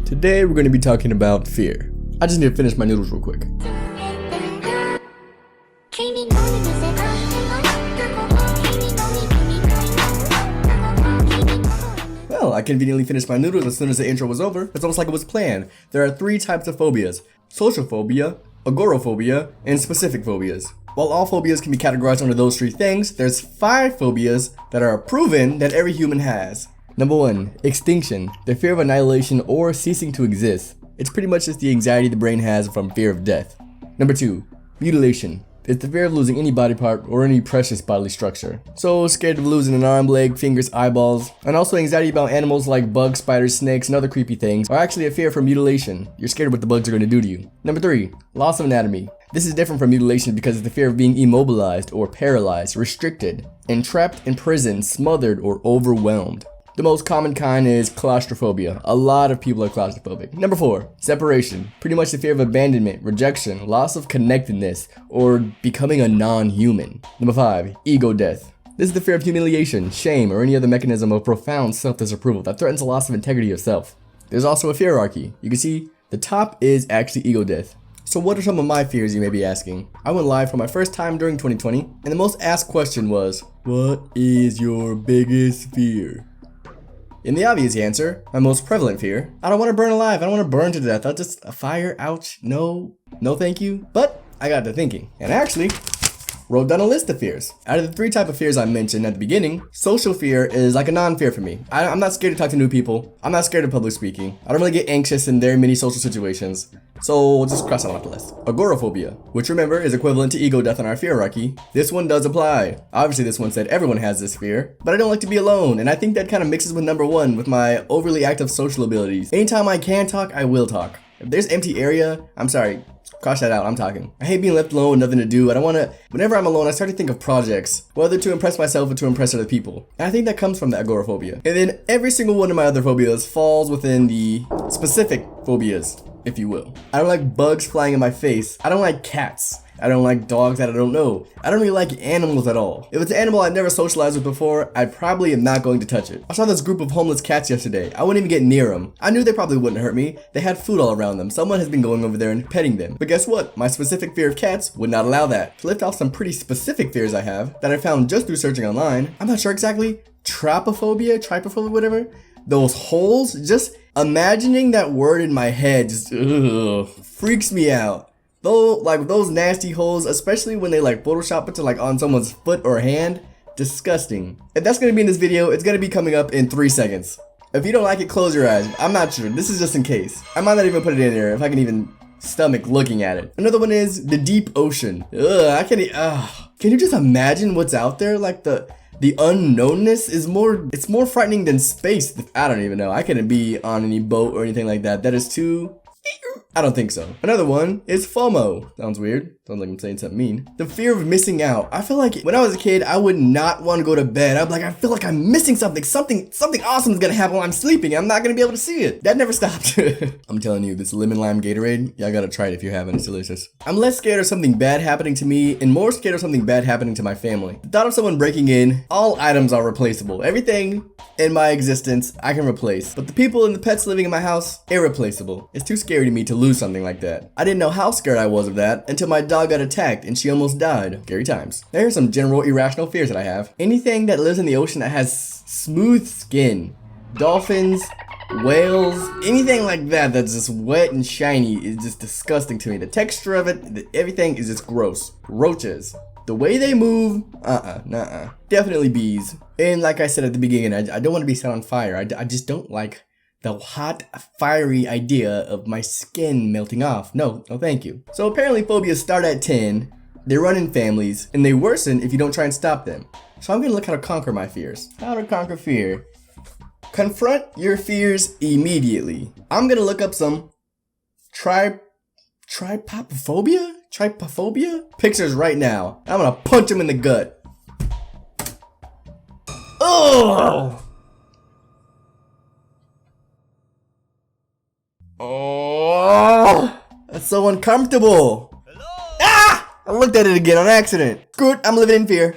Today we're going to be talking about fear. I just need to finish my noodles real quick. Well, I conveniently finished my noodles as soon as the intro was over. It's almost like it was planned. There are 3 types of phobias: social phobia, agoraphobia, and specific phobias. While all phobias can be categorized under those 3 things, there's 5 phobias that are proven that every human has. Number 1, extinction, the fear of annihilation or ceasing to exist. It's pretty much just the anxiety the brain has from fear of death. Number 2, mutilation. It's the fear of losing any body part or any precious bodily structure. So scared of losing an arm, leg, fingers, eyeballs. And also anxiety about animals like bugs, spiders, snakes, and other creepy things are actually a fear for mutilation. You're scared of what the bugs are going to do to you. Number 3, loss of anatomy. This is different from mutilation because it's the fear of being immobilized or paralyzed, restricted, entrapped, imprisoned, smothered, or overwhelmed. The most common kind is claustrophobia. A lot of people are claustrophobic. Number 4, separation. Pretty much the fear of abandonment, rejection, loss of connectedness, or becoming a non-human. Number 5, ego death. This is the fear of humiliation, shame, or any other mechanism of profound self-disapproval that threatens a loss of integrity of self. There's also a fear hierarchy. You can see the top is actually ego death. So what are some of my fears, you may be asking? I went live for my first time during 2020, and the most asked question was, what is your biggest fear? In the obvious answer, my most prevalent fear, I don't want to burn alive, I don't want to burn to death, I'll just, a fire, ouch, no thank you. But I got to thinking, and actually wrote down a list of fears. Out of the 3 types of fears I mentioned at the beginning, social fear is like a non-fear for me. I'm not scared to talk to new people, I'm not scared of public speaking, I don't really get anxious in very many social situations, so we'll just cross that off the list. Agoraphobia, which remember is equivalent to ego death on our fear hierarchy. This one does apply. Obviously this one said everyone has this fear, but I don't like to be alone, and I think that kind of mixes with number 1 with my overly active social abilities. Anytime I can talk, I will talk. If there's empty area, I'm sorry, cross that out, I'm talking. I hate being left alone with nothing to do. I don't want to, whenever I'm alone, I start to think of projects, whether to impress myself or to impress other people. And I think that comes from the agoraphobia. And then every single one of my other phobias falls within the specific phobias, if you will. I don't like bugs flying in my face. I don't like cats. I don't like dogs that I don't know. I don't really like animals at all. If it's an animal I've never socialized with before, I probably am not going to touch it. I saw this group of homeless cats yesterday. I wouldn't even get near them. I knew they probably wouldn't hurt me. They had food all around them. Someone has been going over there and petting them. But guess what? My specific fear of cats would not allow that. To lift off some pretty specific fears I have that I found just through searching online, I'm not sure exactly, trypophobia, whatever. Those holes, just imagining that word in my head just freaks me out. Though, like those nasty holes, especially when they like Photoshop it to like on someone's foot or hand, disgusting. If that's gonna be in this video, it's gonna be coming up in 3 seconds. If you don't like it, close your eyes. I'm not sure, this is just in case. I might not even put it in there if I can even stomach looking at it. Another one is the deep ocean. I can't, can you just imagine what's out there? Like the unknownness is it's more frightening than space. I don't even know. I couldn't be on any boat or anything like that. That is too, I don't think so. Another one is FOMO. Sounds weird. Sounds like I'm saying something mean. The fear of missing out. I feel like when I was a kid, I would not want to go to bed. I'd be like, I feel like I'm missing something. Something awesome is gonna happen while I'm sleeping. I'm not gonna be able to see it. That never stopped. I'm telling you, this lemon lime Gatorade, y'all gotta try it if you haven't. It's delicious. I'm less scared of something bad happening to me and more scared of something bad happening to my family. The thought of someone breaking in, all items are replaceable. Everything in my existence, I can replace. But the people and the pets living in my house, irreplaceable. It's too scary to me to lose something like that. I didn't know how scared I was of that until my dog got attacked and she almost died. Scary times. There are some general irrational fears that I have. Anything that lives in the ocean that has smooth skin. Dolphins, whales, anything like that that's just wet and shiny is just disgusting to me. The texture of it, everything is just gross. Roaches. The way they move, nuh-uh. Definitely bees. And like I said at the beginning, I don't want to be set on fire. I just don't like the hot, fiery idea of my skin melting off. No, thank you. So apparently phobias start at 10, they run in families, and they worsen if you don't try and stop them. So I'm gonna look how to conquer my fears. How to conquer fear. Confront your fears immediately. I'm gonna look up some trypophobia pictures right now. I'm gonna punch him in the gut. Oh! Oh, that's so uncomfortable. Hello? Ah! I looked at it again on accident. Screw it, I'm living in fear.